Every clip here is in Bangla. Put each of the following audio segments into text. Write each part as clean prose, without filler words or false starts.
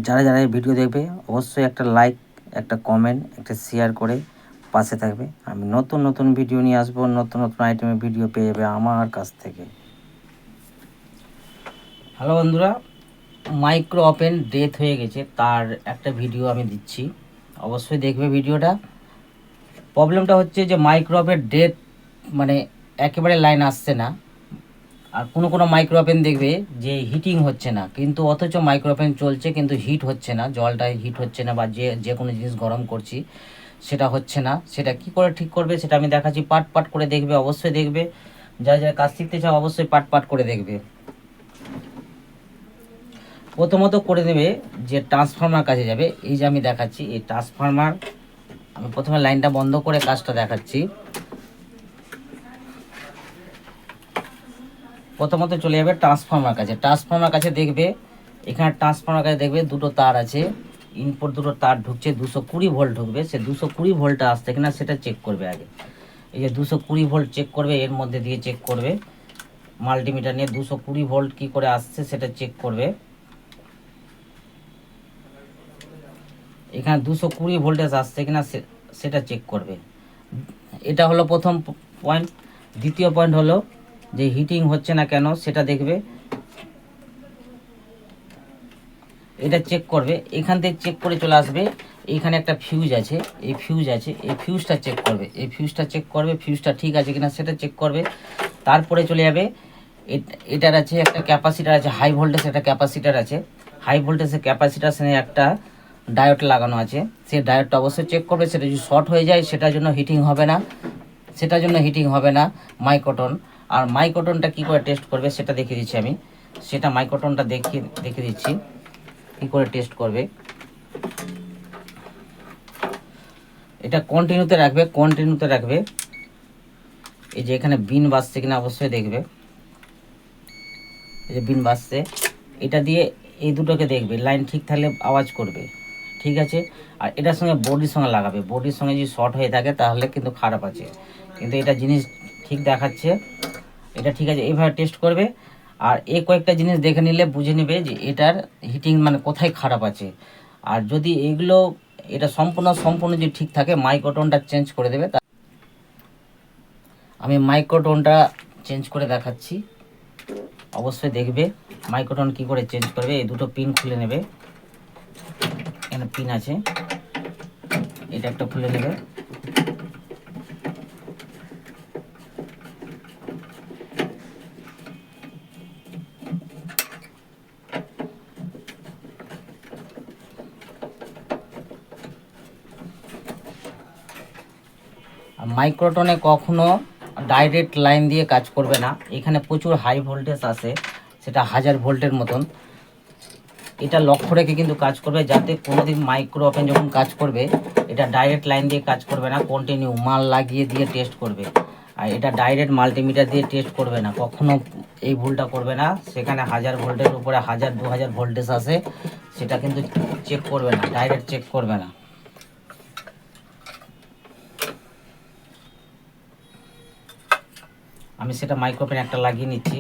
যারা যারা এই ভিডিও দেখবে অবশ্যই একটা লাইক, একটা কমেন্ট, একটা শেয়ার করে পাশে থাকবে। আমি নতুন নতুন ভিডিও নিয়ে আসবো, নতুন নতুন আইটেমের ভিডিও পেয়ে যাবে আমার কাছ থেকে। হ্যালো বন্ধুরা, মাইক্রো ওভেন ডেথ হয়ে গেছে, তার একটা ভিডিও আমি দিচ্ছি, অবশ্যই দেখবে ভিডিওটা। প্রবলেমটা হচ্ছে যে মাইক্রো ওভেন ডেথ মানে একেবারে লাইন আসছে না, আর কোনো কোনো মাইক্রো ওভেন দেখবে যে হিটিং হচ্ছে না, কিন্তু অথচ মাইক্রো ওভেন চলছে কিন্তু হিট হচ্ছে না, জলটা হিট হচ্ছে না, বা যে কোনো জিনিস গরম করছি সেটা হচ্ছে না। সেটা কি করে ঠিক করবে সেটা আমি দেখাচ্ছি, পাট পাট করে দেখবে, অবশ্যই দেখবে। যারা যারা কাজ শিখতে চাও অবশ্যই পাট পাট করে দেখবে। প্রথমত করে দেবে যে ট্রান্সফরমার কাছে যাবে, এই যে আমি দেখাচ্ছি এই ট্রান্সফরমার। আমি প্রথমে লাইনটা বন্ধ করে কাজটা দেখাচ্ছি। প্রথমত চলে যাবে ট্রান্সফরমার কাছে, ট্রান্সফরমার কাছে দেখবে, এখানে ট্রান্সফরমার কাছে দেখবে দুটো তার আছে, ইনপুট দুটো তার ঢুকছে, 220 ভোল্ট ঢুকবে। সে 220 ভোল্টটা আসছে কিনা সেটা চেক করবে আগে। এই যে 220 ভোল্ট চেক করবে, এর মধ্যে দিয়ে চেক করবে, মাল্টিমিটার নিয়ে 220 ভোল্ট কী করে আসছে সেটা চেক করবে। এখানে 220 ভোল্টেজ আসছে কিনা সেটা চেক করবে। এটা হলো প্রথম পয়েন্ট। দ্বিতীয় পয়েন্ট হলো যে হিটিং হচ্ছে না কেন সেটা দেখবে, এটা চেক করবে। এখান থেকে চেক করে চলে আসবে, এইখানে একটা ফিউজ আছে, এই ফিউজ আছে, এই ফিউজটা চেক করবে, এই ফিউজটা চেক করবে, ফিউজটা ঠিক আছে কিনা সেটা চেক করবে। তারপরে চলে যাবে, এটার আছে একটা ক্যাপাসিটার আছে, হাই ভোল্টেজ একটা ক্যাপাসিটার আছে, হাই ভোল্টেজের ক্যাপাসিটার সঙ্গে একটা ডায়োড লাগানো আছে, সেই ডায়োডটা অবশ্যই চেক করবে। সেটা যদি শর্ট হয়ে যায় সেটার জন্য হিটিং হবে না, সেটার জন্য হিটিং হবে না মাইক্রোটন। আর মাইক্রোটনটা কী করে টেস্ট করবে সেটা দেখিয়ে দিচ্ছি আমি, সেটা মাইক্রোটনটা দেখিয়ে দিচ্ছি কী করে টেস্ট করবে। এটা কন্টিনিউতে রাখবে, কন্টিনিউতে রাখবে। এই যে এখানে বিন বাজছে কিনা অবশ্যই দেখবে, এই যে বিন বাজছে, এটা দিয়ে এই দুটোকে দেখবে, লাইন ঠিক থাকলে আওয়াজ করবে, ঠিক আছে। আর এটার সঙ্গে বডির সঙ্গে লাগাবে, বডির সঙ্গে যদি শর্ট হয়ে থাকে তাহলে কিন্তু খারাপ আছে, কিন্তু এটা জিনিস ঠিক দেখাচ্ছে, এটা ঠিক আছে, এইভাবে টেস্ট করবে। আর এই কয়েকটা জিনিস দেখে নিলে বুঝে নেবে যে এটার হিটিং মানে কোথায় খারাপ আছে। আর যদি এগুলো এটা সম্পূর্ণ যদি ঠিক থাকে মাইক্রোটোনটা চেঞ্জ করে দেবে। আমি মাইক্রোটোনটা চেঞ্জ করে দেখাচ্ছি, অবশ্যই দেখবে মাইক্রোটোন কি করে চেঞ্জ করবে। এই দুটো পিন খুলে নেবে, এখানে পিন আছে, এটা একটা খুলে নেবে। মাইক্রোটোনে কখনো ডাইরেক্ট লাইন দিয়ে কাজ করবে না, এখানে প্রচুর হাই ভোল্টেজ আসে, সেটা 1000 ভোল্টের মতন। এটা লক্ষ্য রেখে কিন্তু কাজ করবে, যাতে কোনোদিন মাইক্রো ওভেন যখন কাজ করবে এটা ডাইরেক্ট লাইন দিয়ে কাজ করবে না, কন্টিনিউ মাল লাগিয়ে দিয়ে টেস্ট করবে। আর এটা ডাইরেক্ট মাল্টিমিটার দিয়ে টেস্ট করবে না, কখনো এই ভুলটা করবে না। সেখানে 1000 ভোল্টের উপরে 1000-2000 ভোল্টেজ আসে, সেটা কিন্তু চেক করবে না, ডাইরেক্ট চেক করবে না। আমি সেটা মাইক্রো ওভেন একটা লাগিয়ে নিচ্ছি।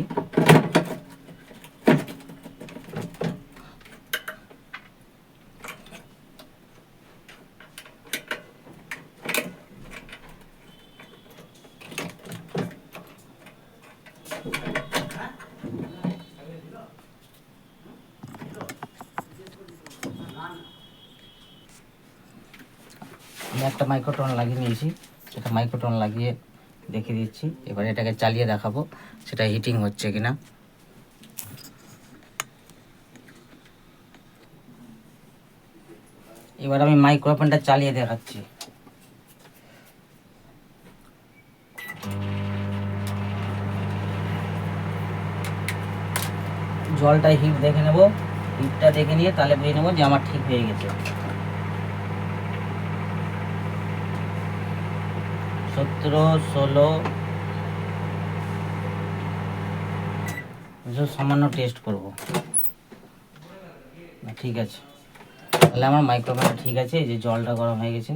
আমি একটা মাইক্রোটোন লাগিয়ে নিয়েছি, সেটা মাইক্রোটোন লাগিয়ে দেখিয়ে দিচ্ছি। এবার এটাকে চালিয়ে দেখাবো সেটা হিটিং হচ্ছে কিনা। এবার আমি মাইক্রো ওভেনটা চালিয়ে দেখাচ্ছি। জলটা হিট দেখে নেব, হিটটা দেখে নিয়ে তাহলে বুঝে নেবো যে আমার ঠিক হয়ে গেছে। 17, 16 সামান্য টেস্ট করব, ঠিক আছে। তাহলে আমার মাইক্রো ওভেনটা ঠিক আছে, এই যে জলটা গরম হয়ে গেছে।